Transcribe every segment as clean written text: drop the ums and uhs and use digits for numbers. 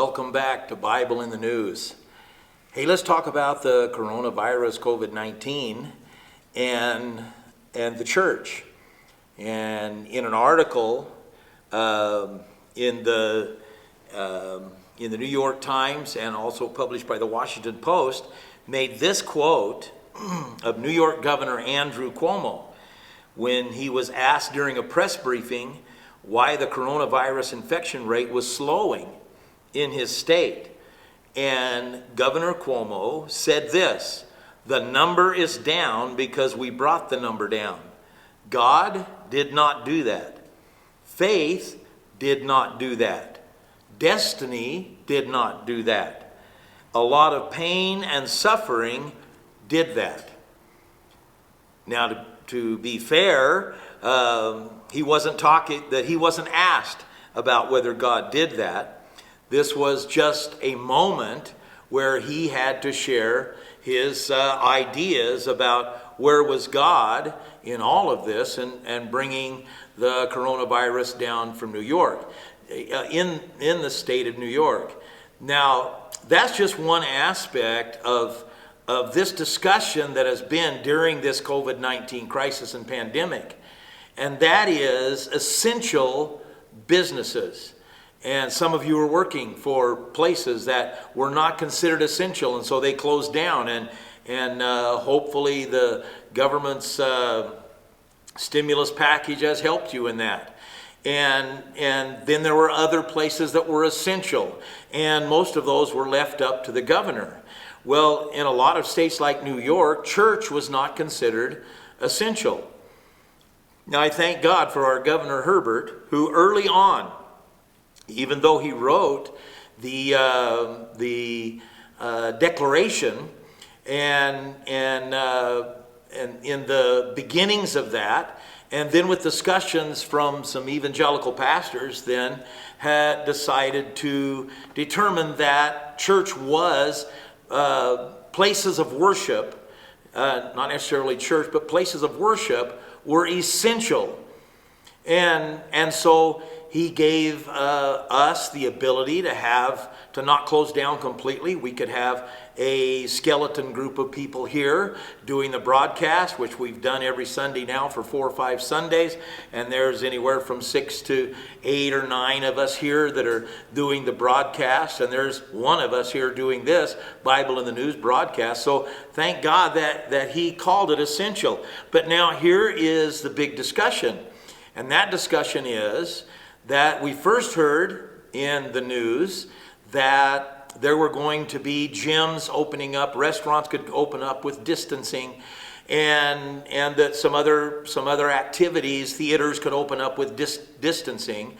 Welcome back to Bible in the News. Hey, let's talk about the coronavirus, COVID-19, and the church. And in an article in the New York Times and also published by the Washington Post, made this quote of New York Governor Andrew Cuomo when he was asked during a press briefing why the coronavirus infection rate was slowing in his state. And Governor Cuomo said this: "The number is down because we brought the number down. God did not do that. Faith did not do that. Destiny did not do that. A lot of pain and suffering did that." Now, to be fair, he wasn't asked about whether God did that. This was just a moment where he had to share his ideas about where was God in all of this and bringing the coronavirus down from New York, in the state of New York. Now, that's just one aspect of this discussion that has been during this COVID-19 crisis and pandemic, and that is essential businesses. And some of you are working for places that were not considered essential, and so they closed down, and hopefully the government's stimulus package has helped you in that. And then there were other places that were essential, and most of those were left up to the governor. Well, in a lot of states like New York, church was not considered essential. Now, I thank God for our Governor Herbert, who early on, even though he wrote the declaration and in the beginnings of that, and then with discussions from some evangelical pastors, then had decided to determine that church was places of worship, not necessarily church, but places of worship were essential. And so he gave us the ability to not close down completely. We could have a skeleton group of people here doing the broadcast, which we've done every Sunday now for 4 or 5 Sundays. And there's anywhere from 6 to 8 or 9 of us here that are doing the broadcast. And there's one of us here doing this Bible in the News broadcast. So thank God that he called it essential. But now here is the big discussion. And that discussion is that we first heard in the news that there were going to be gyms opening up, restaurants could open up with distancing, and that some other activities, theaters could open up with distancing.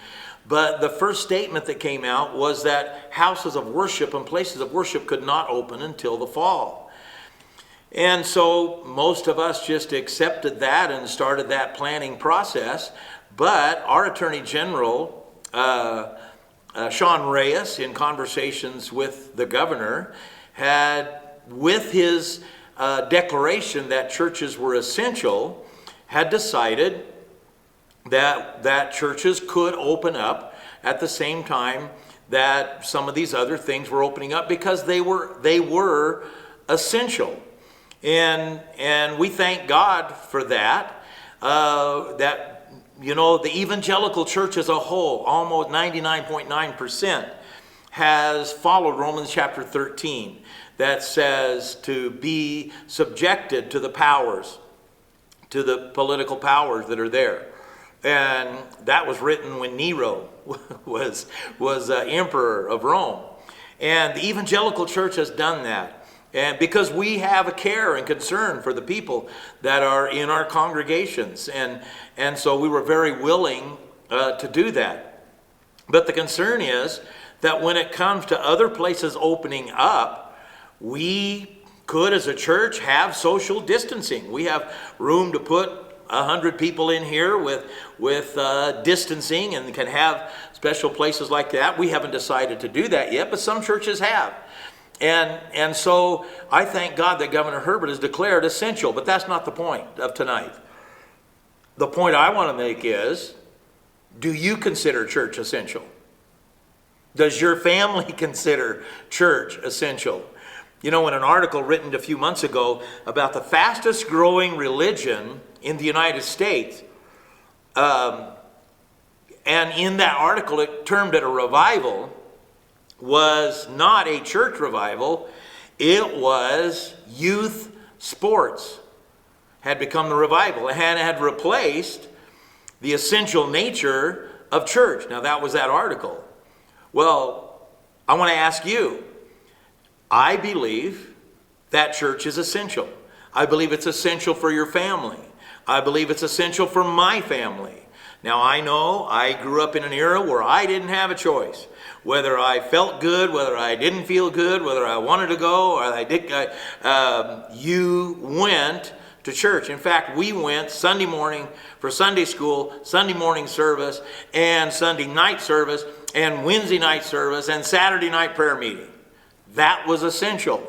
But the first statement that came out was that houses of worship and places of worship could not open until the fall. And so most of us just accepted that and started that planning process. But our Attorney General, Sean Reyes, in conversations with the governor, had, with his declaration that churches were essential, had decided that churches could open up at the same time that some of these other things were opening up because they were essential. And we thank God for that. The evangelical church as a whole, almost 99.9%, has followed Romans chapter 13 that says to be subjected to the powers, to the political powers that are there. And that was written when Nero was emperor of Rome. And the evangelical church has done that. And because we have a care and concern for the people that are in our congregations. And so we were very willing to do that. But the concern is that when it comes to other places opening up, we could, as a church, have social distancing. We have room to put 100 people in here with distancing, and can have special places like that. We haven't decided to do that yet, but some churches have. And so I thank God that Governor Herbert has declared essential, but that's not the point of tonight. The point I want to make is, do you consider church essential? Does your family consider church essential? You know, in an article written a few months ago about the fastest growing religion in the United States, and in that article it termed it a revival, was not a church revival, it was youth sports had become the revival and had replaced the essential nature of church. Now that was that article. Well, I want to ask you, I believe that church is essential. I believe it's essential for your family. I believe it's essential for my family. Now I know I grew up in an era where I didn't have a choice. Whether I felt good, whether I didn't feel good, whether I wanted to go or I did, you went to church. In fact, we went Sunday morning for Sunday school, Sunday morning service, and Sunday night service, and Wednesday night service, and Saturday night prayer meeting. That was essential.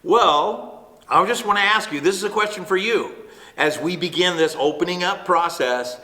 Well, I just want to ask you, this is a question for you. As we begin this opening up process,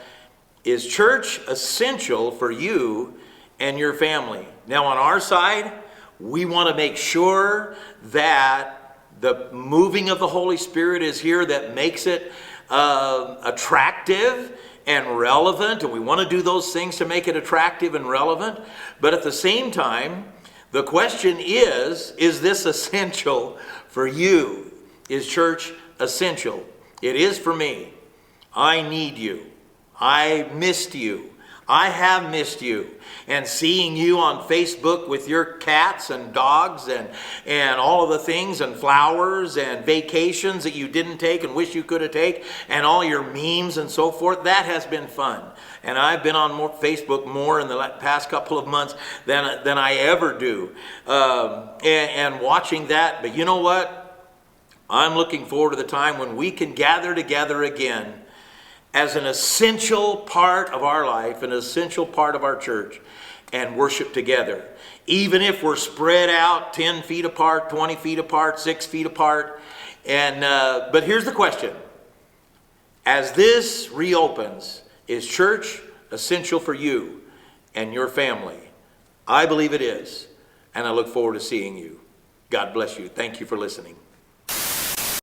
is church essential for you and your family? Now on our side, we want to make sure that the moving of the Holy Spirit is here that makes it attractive and relevant, and we want to do those things to make it attractive and relevant. But at the same time, the question is this essential for you? Is church essential? It is for me. I need you. I missed you. I have missed you. And seeing you on Facebook with your cats and dogs and all of the things and flowers and vacations that you didn't take and wish you could have taken and all your memes and so forth, that has been fun. And I've been on Facebook more in the past couple of months than I ever do. And watching that, but you know what? I'm looking forward to the time when we can gather together again as an essential part of our life, an essential part of our church, and worship together. Even if we're spread out 10 feet apart, 20 feet apart, 6 feet apart. But here's the question. As this reopens, is church essential for you and your family? I believe it is, and I look forward to seeing you. God bless you. Thank you for listening.